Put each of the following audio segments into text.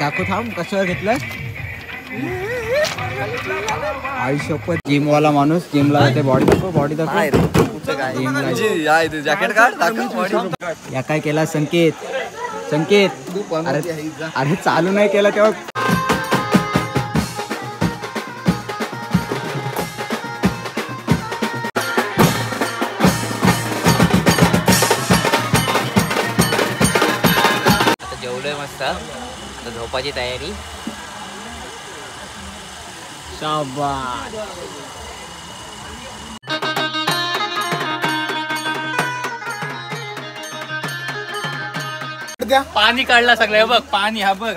दाखव थांब कसं घेतलं आई शपथ जिम वाला माणूस जिमला जाते बॉडी दाखव जॅकेट काढ या काय केला संकेत अरे चालू नाही केला तेव्हा जेवलोय मस्त आता झोपाची तयारी शाबास पाणी काढला सगळं बघ पाणी हा बघ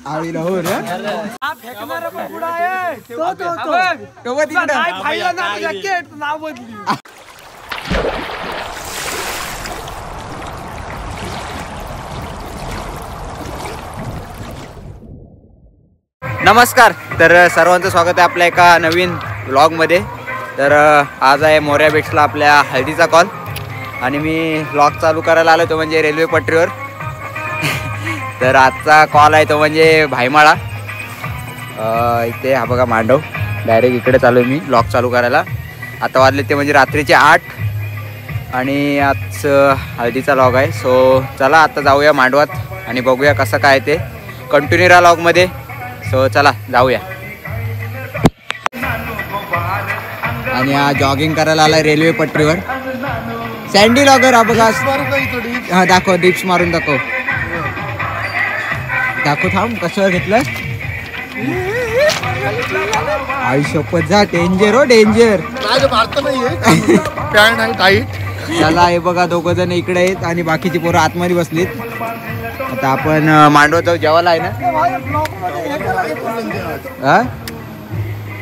आवी राहू रे नमस्कार तर सर्वांचं स्वागत आहे आपल्या एका नवीन व्लॉगमध्ये। तर आज आहे मोऱ्या बेट्सला आपल्या हळदीचा कॉल आणि मी व्लॉग चालू करायला आलो तो म्हणजे रेल्वे पटरीवर। तर आजचा कॉल आहे तो म्हणजे भाईमाळा इथे हा बघा मांडव डायरेक्ट इकडे चालू आहे मी व्लॉग चालू करायला। आता वाजले ते म्हणजे रात्रीचे 8 आणि आज हळदीचा व्लॉग आहे। सो चला आता जाऊया मांडवात आणि बघूया कसं काय ते कंटिन्यू राहा व्लॉगमध्ये। सो चला जाऊया आणि हा जॉगिंग करायला आलाय रेल्वे पटरीवर सँडी लॉगर हा बघा हा दाखव डिप्स मारून दाखव थांब कसं घेतलं आई शपथ जा डेंजर हो डेंजर चला हे बघा दोघं जण इकडे आहेत आणि बाकीची पोरं आतमध्ये बसलीत। आता आपण मांडवत जाऊ जेवायला आहे ना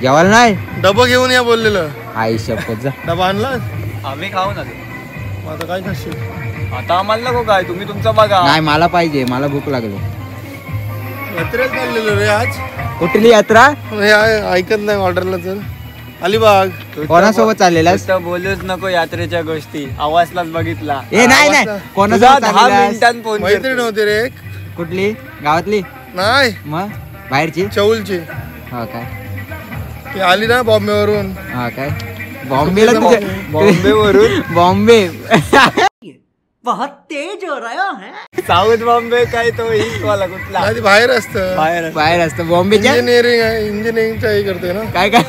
जेवायला नाही डबा घेऊन या बोललेलं आई शपथ जा डबा आणला आम्ही खाऊ ना आता काय खाशील आता आम्हाला नको काय तुम्ही तुमचं बघा नाही मला पाहिजे मला भूक लागली यात्रेत चाललेलो रे आज कुठली यात्रा हे ऐकत नाही ऑर्डरला चल अलिबाग कोणासोबत चाललेला बोलूच नको यात्रेच्या गोष्टी आवाजलाच बघितला ए नाही नाही कोणासोबत 10 चाललेलास? मिनिटांत फोन मैत्रीण होती रे एक कुठली गावातली नाही मग बाहेरची चौलची हा काय ती आली ना बॉम्बेवरून हा काय बॉम्बेला बॉम्बे वरून बॉम्बे साऊथ बॉम्बे काय तो ईस्ट वाला कुठला आधी बाहेर असतं बाहेर असतं बॉम्बेच्या इंजिनिअरिंग आहे इंजिनिअरिंगच्या हे करते ना काय काय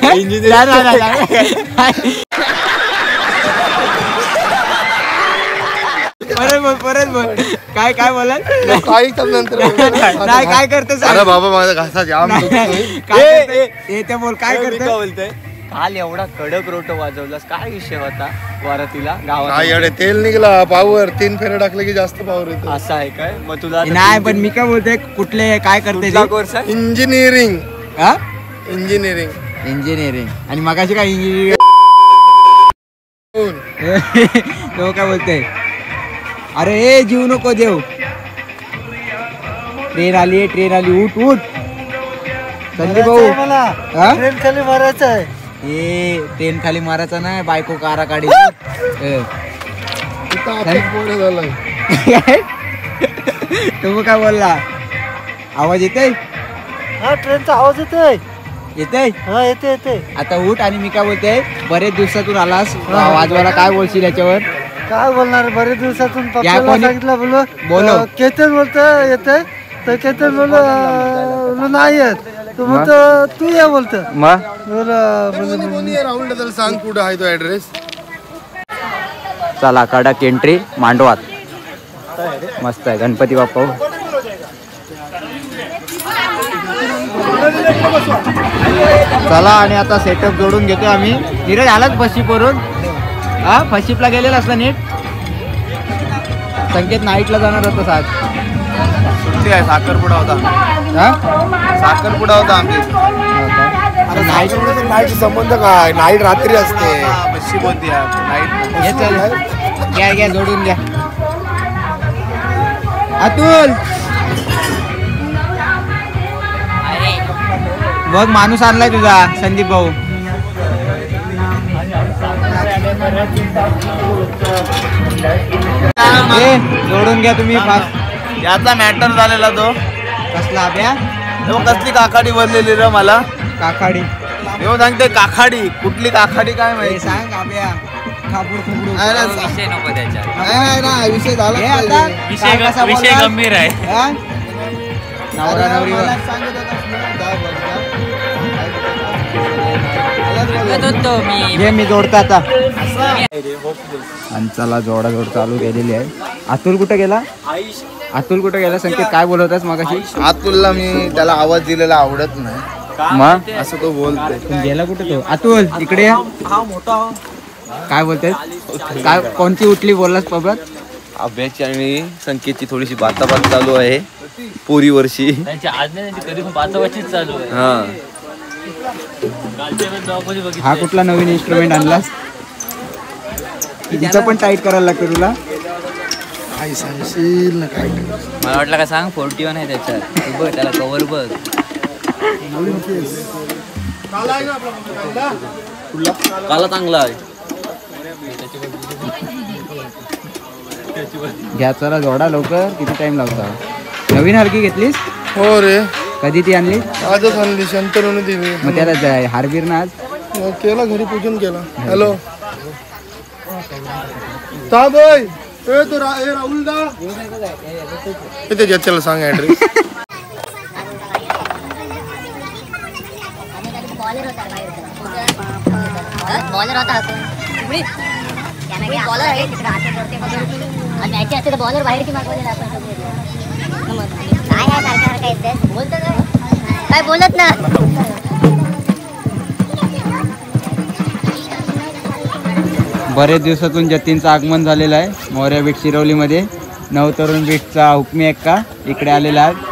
परत बोल काय काय बोला काही नंतर नाही काय करते अरे बाबा माझा घासा जाम दुखतोय. ते बोल काय करते बोलतोय काल एवढा कडक रोट वाजवलास काय विषय होता वरातीला काय गावात एवढे तेल निघला पावर 3 फेरे टाकले की जास्त पावर येतो असं आहे काय मग तुला नाही पण मी काय बोलते कुठले काय करते कोर्स आहे इंजिनिअरिंग हा इंजिनिअरिंग इंजिनिअरिंग आणि मगाशी काय इंजिनिअरिंग तो काय बोलते अरे ए जीव नको देव ट्रेन आली उठ संदीप भाऊ ट्रेन खाली मारायचं आहे ए ट्रेन खाली मारायचा नाही बायको कारा काढी तो काय बोलला आवाज येतोय हा ट्रेनचा आवाज येतोय हा येते आता उठ आणि मी काय बोलते बरेच दिवसातून आलास वाजवायला काय बोलशील याच्यावर काय बोलणार बरेच दिवसातून पप्पाला सांगितलं बोलो केतन बोलतो येते तर केतन बोल नाही येत तू म्हणतो तू ये बोलतो राहुल सांग कुठं आहे तो ऍड्रेस चला कडक एंट्री मांडवात मस्त आहे गणपती बाप्पा चला आणि आता सेटअप जोडून घेतो आम्ही नीरज आलाच फशीपवरून हा फशीपला गेलेला असला नीट संकेत नाईटला जाणार होता सात सुट्टी आहे साखरपुडा होता आमची नाईट संबंध काय नाईट रात्री असते घ्या जोडून घ्या अतुल बघ माणूस आणलाय तुझा संदीप भाऊ जोडून घ्या तुम्ही फास्ट याचा मॅटर झालेला तो कसला अभ्या कसली काकाडी बनलेली रे मला काकाडी येऊन सांगते काकाडी कुठली काकाडी काय हे माहिती सांग अभ्या खाबूड खुबडू विषय नको त्याच्यात नाही विषय झाला हे आता विषय काल कसा विषय बोलला? गंभीर आहे हा? नवरा नवरी सांगत होतो मी हे मी जोडतो आता आणि चला जोड चालू केलेली आहे. अतुल कुठे गेला अतुल कुठे गेला संकेत काय बोलवतास मगाशी अतुलला मी त्याला आवाज दिलेला आवडत नाही मग असं तो बोलतोय गेला कुठे तो अतुल इकडे या. काय बोलते काय कोणती उठली बोललास पबत अभ्याची आणि संकेतची थोडीशी बाताबात चालू आहे पोरी वर्षी त्यांची आज नाही त्यांची कधी पण पाचवाचीच चालू आहे हा कालच्या वेळेस जॉबमध्ये बघितलं हा कुठला नवीन इन्स्ट्रुमेंट आणलास तिचा पण टाईट करायला लागतो तुला काय सांगशील ना काय मला वाटलं का सांग 41 आहे त्याच्यात तू बघ त्याला कव्हर बघ काला चांगला आहे घ्या चला जोडा लवकर किती टाइम लावता नवीन हलकी घेतलीस हो रे कधी ती आणली आजच आणली शंतनूने दिली मग त्याला हारबीर ना आज केला घरी पूजन केला हॅलो ताबोय ए तो राहुल दा ते त्याला सांग ऍड्रेस बॉलर होता बॉलर आहे आणि मॅच असते तर बॉलर बाहेरची मागवलेला आपण काय आहे सारखं येते बोलत काय बोलत ना बरेच दिवसातून जतीनचं आगमन झालेलं आहे मोर्या बीट शिरवलीमध्ये नवतरुण बीटचा हुकमी एक्का इकडे आलेला आहे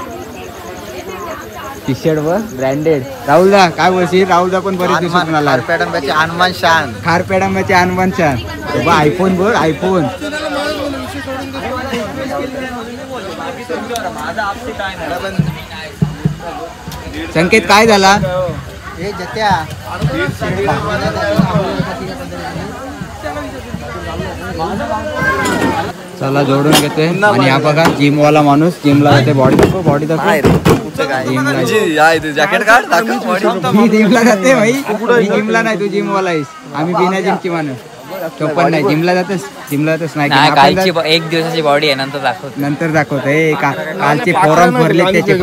टी शर्ट वर ब्रँडेड राहुलदा काय बोलशील राहुलदा पण बरेच दिवसातून आला खारपेटांब्याचे हनुमान शान खारपेडांबाचे हनुमान छान आयफोन बोल आयफोन संकेत काय झाला हे जत्या चला जोडून घेतोय आणि हा बघा जिम वाला माणूस जिमला जाते बॉडी दाखव जिमला जॅकेट काढ मी जिमला जाते भाई मी जिमला नाही तू जिम वाला आहेस आम्ही बिना जिमची माणूस तो पण नाही जिमला जातच नाही नाही आपण कालची एक दिवसाची बॉडी आहे नंतर दाखवतो नंतर दाखवतोय कालचे फोरम भरले त्याचे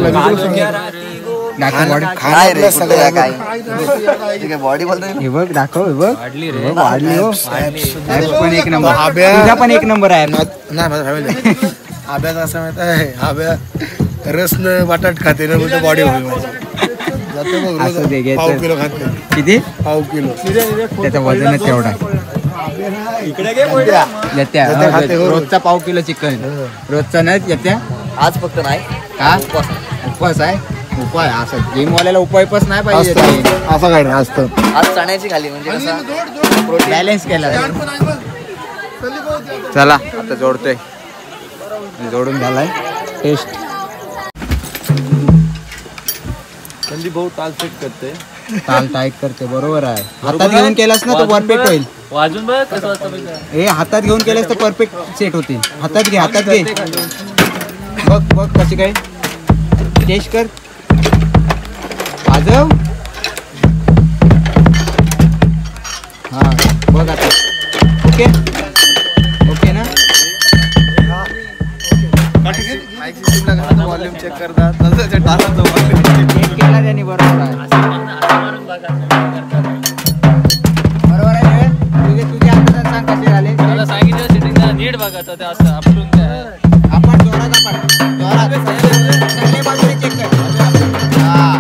बॉडी बोलतोय हे बघ दाखव हे बघ वाढली हो ऍप्स पण एक नंबर तुझा पण एक नंबर आहे नाही माझा फॅमिली आब्याचा असं माहित आहे आब्या रसनं बटाट खाते ना कुठे बॉडी होईल जाते बघ रोज असं दे घे पाव तर. किलो खाते किती पाव किलो त्याचं वजनच तेवढा येत्या खाते, हो. रोजचा पाव किलो चिकन रोजचा नाही येत्या आज फक्त नाही का उपवास आहे उपाय असं जिमवाल्याला उपायच नाही पाहिजे असं काय नाही असतं आज चण्याची खाली म्हणजे कसं बॅलन्स केला चला आता जोडतोय जोडून झालाय टेस्ट संदीप भाऊ ताल सेट करते ताल टाईट करते बरोबर आहे हातात घेऊन केलास ना तो परफेक्ट होईल वाजून बघ कसं वाजतं हे हातात घेऊन केलास तर परफेक्ट सेट होतील हातात घे बघ बघ कशी काय टेस्ट कर वाजव हा बघ आता ओके ओके ना वॉल्यूम चेक करतात तसं टाकायचं volume. चेक केला त्यांनी बरोबर आहे बरोबर आहे तुझे आता सांग कसे झाले मला सांगितलं सेटिंग नीट बघायचं ते असं आपटून काय आपण जोरात सगळे बाजूने चेक कर हा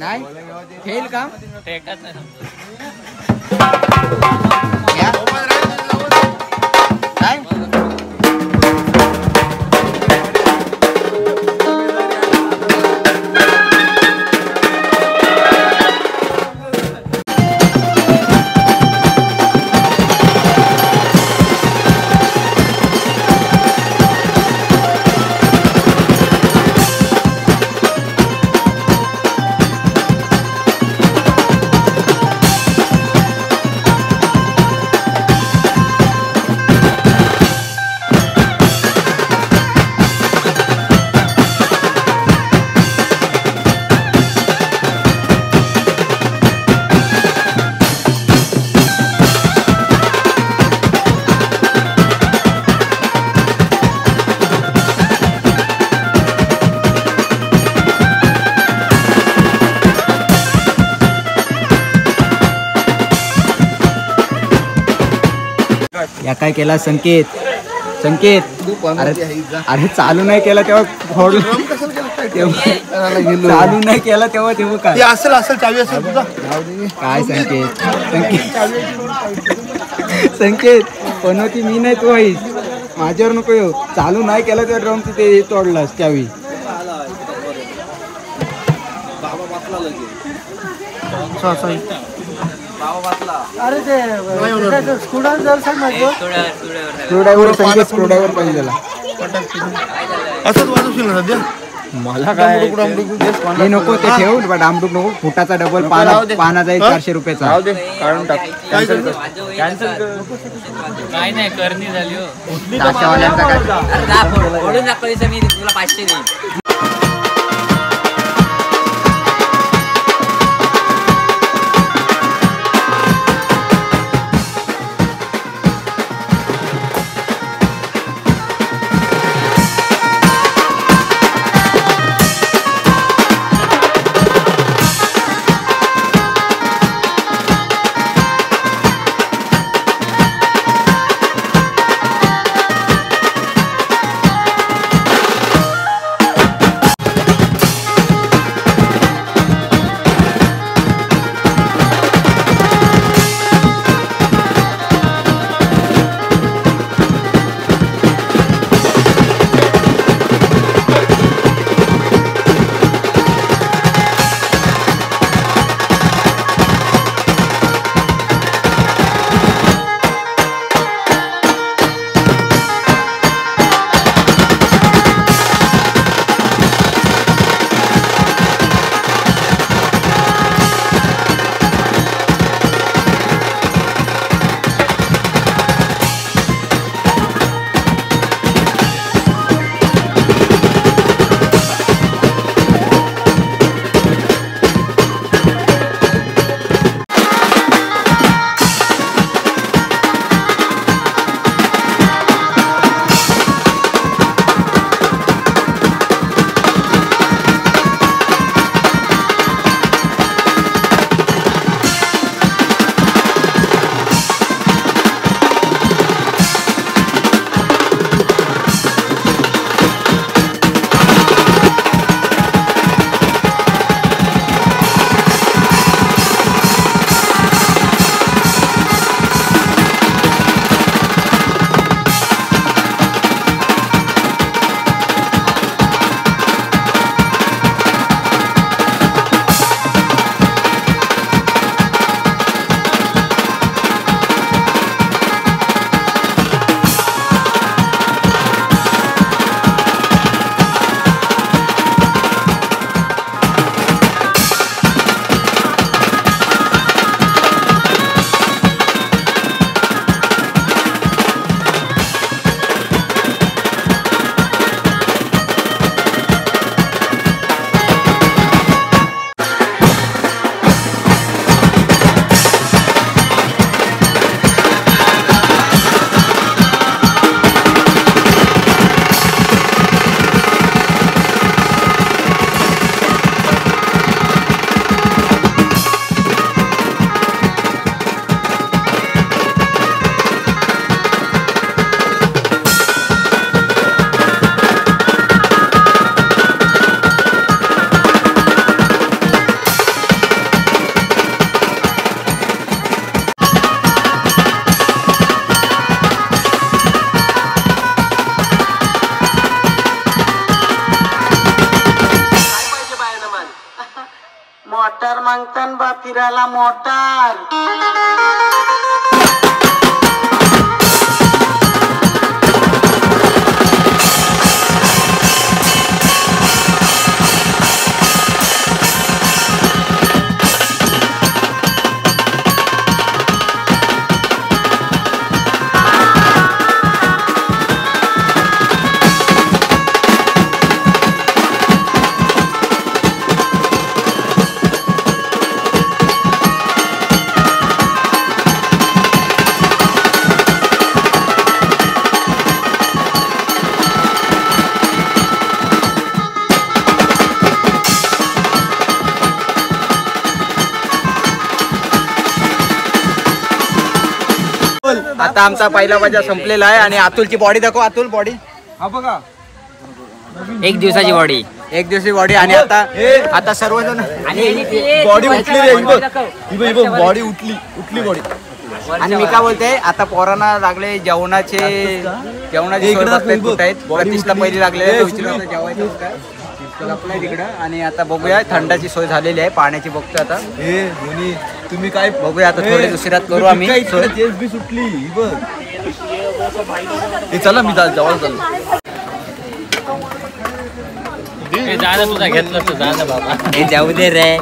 नाही फेल का टेकत नाही घ्या. काय या काय केला संकेत अरे चालू नाही केला तेव्हा चालू नाही केला तेव्हा काय असेल चावी असेल तुझा काय संकेत पनवती मी नाही तू आहेस माझ्यावर नको येऊ चालू नाही केला तेव्हा ड्रम तिथे तोडलास त्यावेळी स्क्रूड्रायव्हर संकेत स्क्रूड्रायव्हर पाहिजे त्याला असंच वाजवशील ना सध्या मला काय हे नको ते ठेव डामडूक नको फुटाचा डबल पाना जाईल 400 रुपयाचा काढून टाक काय नाही करणी झाली हो ताशावाल्यांचा काय ओढून दाखवायचं मी तुला 500 देईन मोटर मागतान बा फिरायला मोटर आता आमचा पहिला बाजा संपलेला आहे आणि अतुलची बॉडी दाखव. अतुल बॉडी हा बघा, एक दिवसाची बॉडी. एक दिवशी बॉडी. आणि आता सर्वजण बॉडी उठली रे, बॉडी उठली बॉडी. आणि मी काय बोलते, आता पोरांना लागले जेवणाची सोय बघतायत कुठं आहेत. प्रतीशला पहिली लागले जेवायचं काय लपलाय तिकडं. आणि आता बघूया, थंडाची सोय झालेली आहे, पाण्याची बघतोय आता. तुम्ही काय बघूया आता थोडे दुसऱ्यात करू आम्ही सोय. जेसबी सुटली बघ. चला मी जवळ चाललो. हे जाऊ दे रे.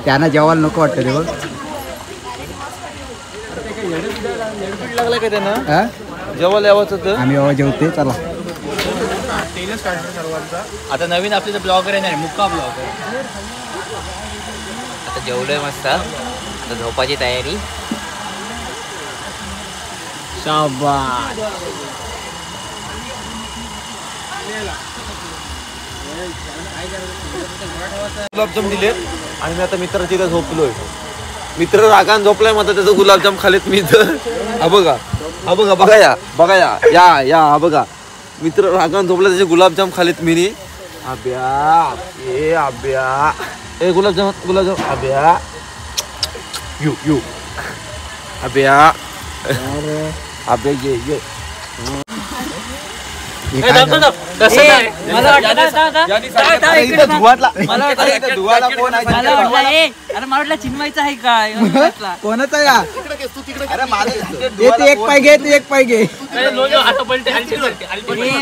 त्यांना जेवायला नको वाटतं रे बघ. लागला का त्यानं हा? जेवायला यावंच होतं. आम्ही बाबा जेवते चला. आता नवीन आपले ब्लॉगर आहे ना, मुक्का ब्लॉगर. आता जेवलोय मस्त. आता झोपाची तयारी. शाबास. गुलाबजाम दिलेत आणि मी आता मित्राची इथं झोपलोय. मित्र रागान झोपलाय, मग त्याचं गुलाबजाम खालेत मी इथं. हा बघा या हा बघा, मित्र रागान झोपला, त्याचे गुलाबजाम खालेत मी. आब्या ए गुलाबजाम आब्या यू आब्या ये चिन्मयचा आहे काय? कोणाचा या? एक पाय घे, तू एक पाय घे.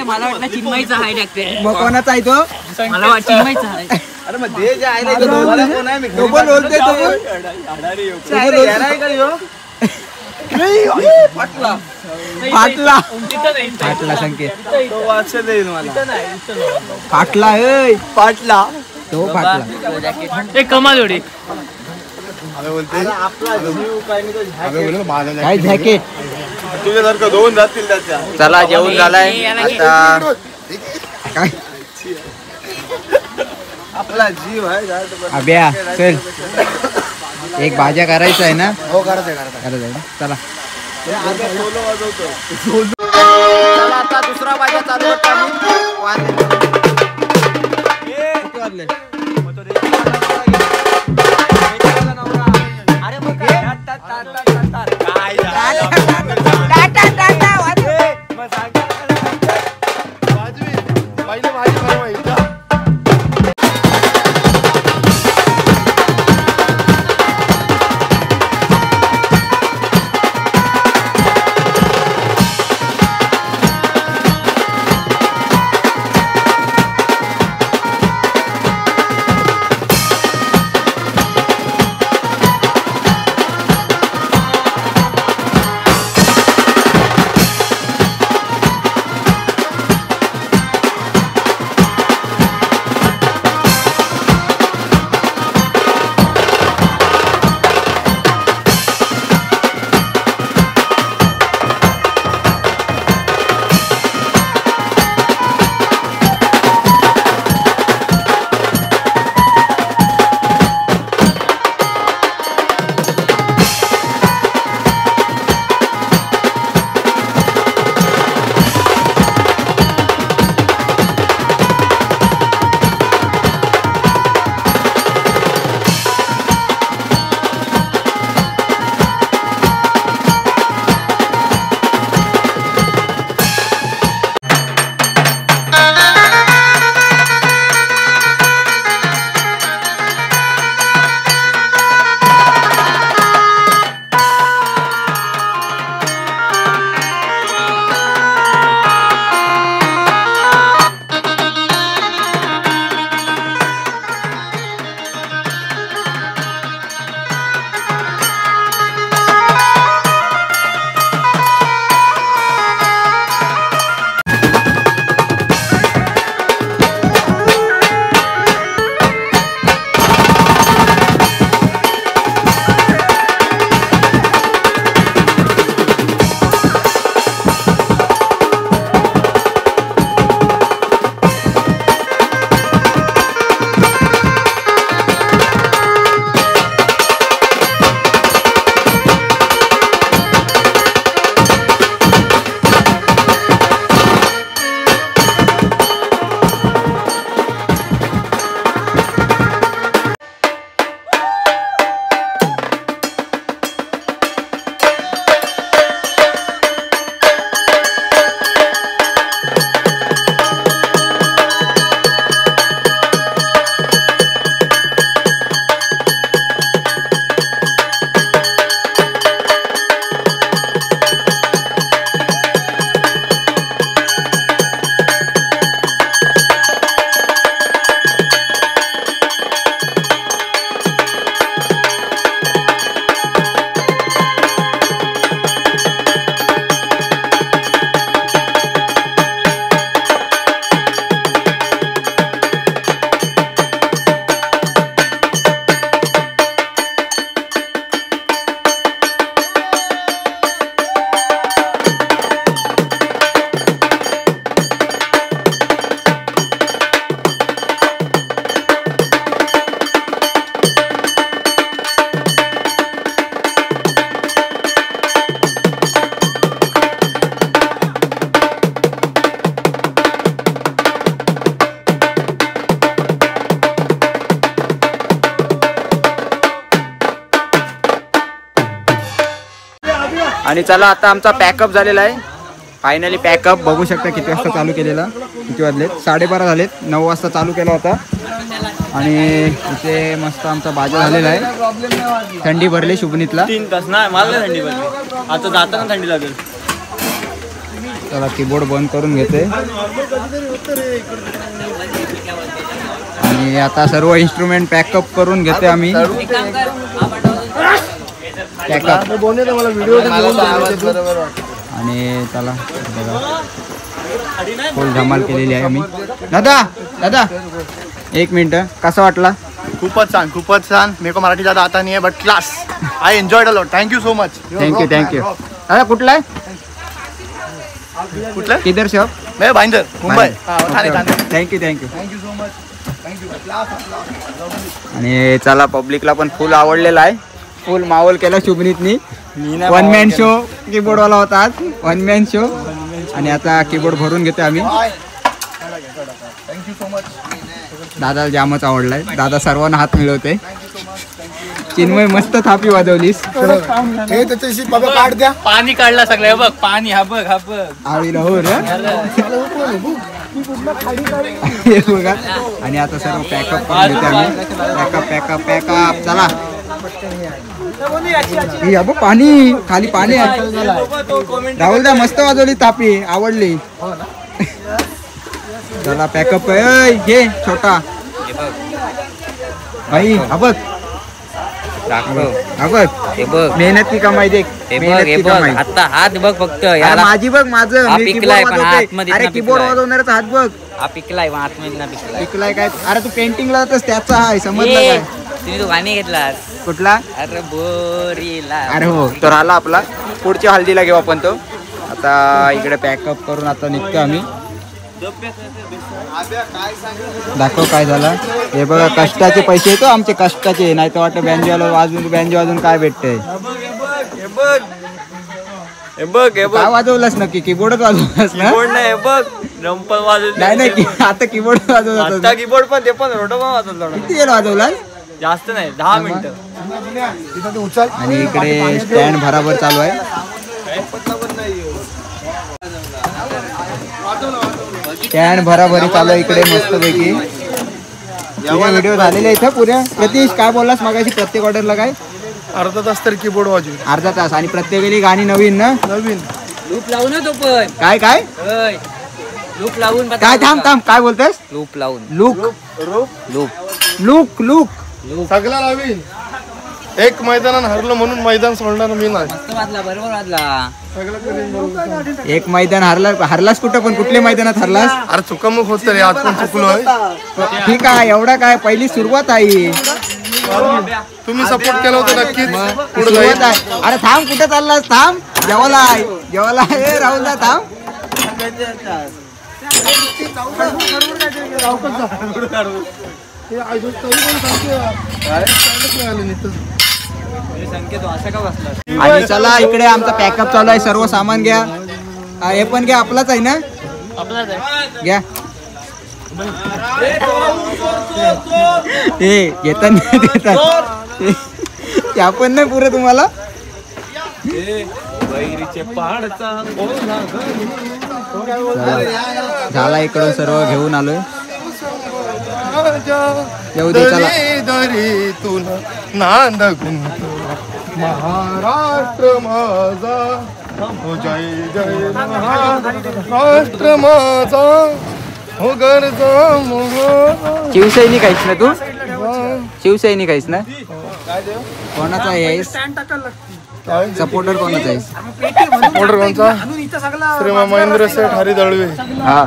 मला वाटलं चिन्मयचा आहे डॉक्टर. मग कोणाचा आहे तो? मला वाटतं चिन्मयचा आहे. अरे मग दे जे आहे ना, तो पण बोलतोय, तो पण फाटला संकेत. फाटला तो फाटला. कमाल एवढी काय जॅकेट. तुझ्यासारखं दोन जातील त्याच्या. चला जेवण झालाय आता. काय आपला जीव आहे. अभ्या चल, एक भाज्या करायचं आहे ना. हो करायचं करायचं आहे ना. चला चला आता दुसरा भाज्या चालू करतो आम्ही. किती वाजले? आणि चला आता आमचा पॅकअप झालेला आहे. फायनली पॅकअप बघू शकता किती वाजता चालू केलेला. किती वाजलेत 12:30 झालेत. 9 वाजता चालू केला होता. आणि इथे मस्त आमचा बाजा झालेला आहे. थंडी भरली शुभनीतला. 3 तास नाही मला थंडी भरली. आता जाताना थंडी लागेल. चला कीबोर्ड बंद करून घेते. आणि आता सर्व इन्स्ट्रुमेंट पॅकअप करून घेते आम्ही. पॅकअप आणि चला बघा फुल धमाल केलेली आहे आम्ही. दादा 1 मिनिट कसं वाटला? खूपच छान. मेरे को मराठी ज्यादा आता नहीं है but class. I enjoyed a lot. Thank you so much. Thank you दादा. कुठला आहे? कुठलं? किधर से आप? मैं Bhayandar Mumbai. Thane. Thank you thank you so much. आणि चला पब्लिकला पण फुल आवडलेला आहे. फुल माहोल केला शुभनीतनी. 1 मॅन शो कीबोर्ड वाला होता आज. 1 मॅन शो. आणि आता कीबोर्ड भरून घेतो आम्ही. Thank you so much. दादाला जामच आवडलाय. दादा सर्वांना हात मिळवते. चिन्मय मस्त थापी वाजवलीस. हे त्याच्याशी बाबा काढ द्या. पाणी काढला सगळं बघ. पाणी हा बघ. आवडीला हो रे. हे बघा. आणि आता सर्व पॅकअप करून घेते आम्ही. पॅकअप चला. हे बघ पाणी खाली पाणी आहे. राहुल दा मस्त वाजवली थापी. आवडली. चला पॅकअप घे छोटा भाई. हा बघ मेहनत की कमाई देख. आता हात बघ फक्त. माझी बघ माझं. मी कीबोर्ड वाजवतोय. अरे कीबोर्ड वाजवणारच हात बघ. हा पिकलाय आतमध्ये ना पिकलाय काय? अरे तू पेंटिंगला जातस त्याचा आहे समजलं काय? तुम्ही तो गाणी घेतलास कुठला? अरे बोरीला. अरे हो तो राहिला आपला. पुढच्या हल्दीला घेऊ आपण तो. आता इकडे पॅकअप करून आता निघतो आम्ही. दाखव काय झालं. हे बघा कष्टाचे पैसे येतो आमचे. कष्टाचे नाही तर वाटतं बँजो वाजून काय भेटतंय. काय वाजवलंस नक्की? कीबोर्डच वाजवलास ना? नाही बघ रंपल वाजवत नाही आता कीबोर्ड वाजवला. कीबोर्ड पण ते पण रोटो पण वाजवला. किती वेळ वाजवलास? जास्त नाही 10 मिनिटं. आणि इकडे स्टँड भराभर चालू आहे. स्टँड भराभरी चालू आहे इकडे मस्त पैकी. व्हिडिओ झालेले इथं पुऱ्या. प्रतीश काय बोललास मगाशी? प्रत्येक ऑर्डरला काय अर्धा तास तर कीबोर्ड वाजू. अर्धा तास. आणि प्रत्येक वेळी गाणी नवीन ना? नवीन लूप लावून तो पण काय लूप लावून काय? थांब काय बोलतोस? लूप लावून लूक सगळा नवीन. एक मैदानात हरलं म्हणून मैदान सोडणार मी नाही. वाजला बरोबर वाजला. सगळं करीन बरोबर. एक मैदान हरलास कुठं पण? कुठले मैदानात हरलास? अरे चुकामुक होत रे. आज पण चुकलोय. ठीक आहे. एवढा काय पहिली सुरुवात आहे. तुम्ही सपोर्ट केला होता नक्कीच. सुरुवात आहे. अरे थांब कुठे चाललास? थांब. जेवायला हे राहुल दा थांब. आणि चला इकडे आमचा पॅकअप चालू आहे. सर्व सामान घ्या. हे पण घ्या. आपलाच आहे ना? घ्या. हे देतात त्या पण नाही पुरे तुम्हाला. झाला इकडं सर्व घेऊन आलोय. येऊ दे चला. तुला नांद महाराष्ट्र माझा. हो जय जय महाराष्ट्र माझा. हो गरजा शिवसैनिक आहेस ना तू? शिवसैनिक आहेस ना? कोणाचा आहेस सपोर्टर? कोणाचा आहेस सपोर्टर? कोणचा? श्रीमान महेंद्र शेठ हरी दळवे. हा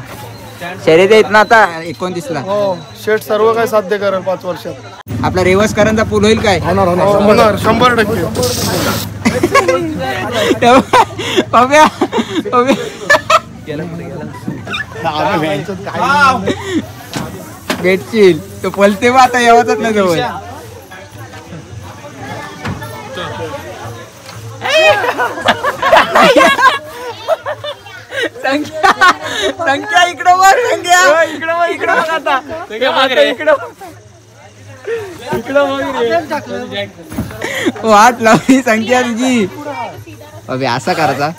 शर्यत आहेत ना आता 29ला. हो शेठ सर्व काय साध्य करेल 5 वर्षात. आपला रेवसकरांचा पूल होईल काय? होणार 100%. भेटशील तो पलते बा आता येवतच नाही जवळ. संख्या इकडं वर. संख्या इकडं आता वाट लावली संख्या तुझी. अबे असा करायचा.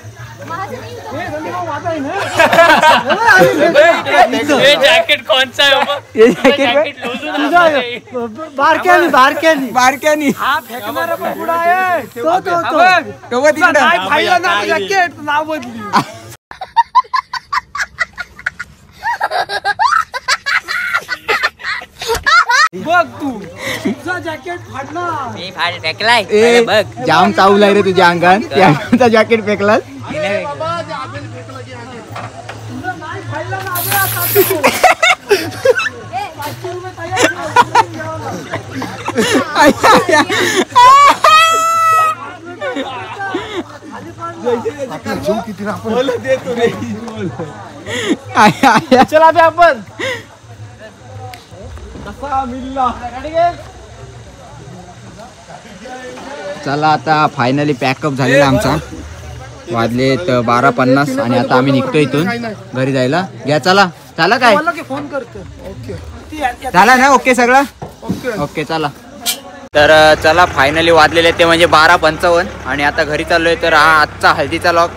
जॅकेट कोणचा आहे बाबा? हे jacket बघ. जॅकेट लोजून बारक्यानी बारक्यानी बारक्यानी हा फेकणारा पण पुढं आहे तो तो बघ तिकडं. नाही पाहिलं ना जॅकेट नाव बदली बघ तू तुझा जॅकेट फाडला मी फेकलाय ए, जाम चावलाय रे तुझ्या अंगात. त्या जॅकेट फेकलास. चला बे आपण चला आता फायनली पॅकअप झालेला आमचा. वाजले 12:50 आणि आता आम्ही निघतो इथून घरी जायला. घ्या चला. चला काय फोन करतो. ओके झाला ना? ओके सगळं ओके चला. तर चला फायनली वाजलेले ते म्हणजे 12:55 आणि आता घरी चाललोय. तर हा आजचा हल्दीचा लॉग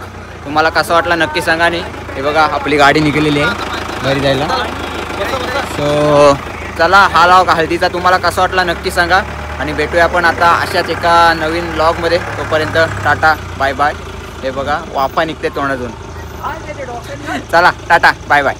तुम्हाला कसा वाटला नक्की सांगा. नाही हे बघा आपली गाडी निघालेली आहे घरी जायला. सो चला हा लॉग हल्दीचा तुम्हाला कसा वाटला नक्की सांगा आणि भेटूया आपण आता अशाच एका नवीन लॉगमध्ये. तोपर्यंत टाटा बाय बाय. हे बघा वाफा निघते तोंडातून. चला टाटा बाय बाय.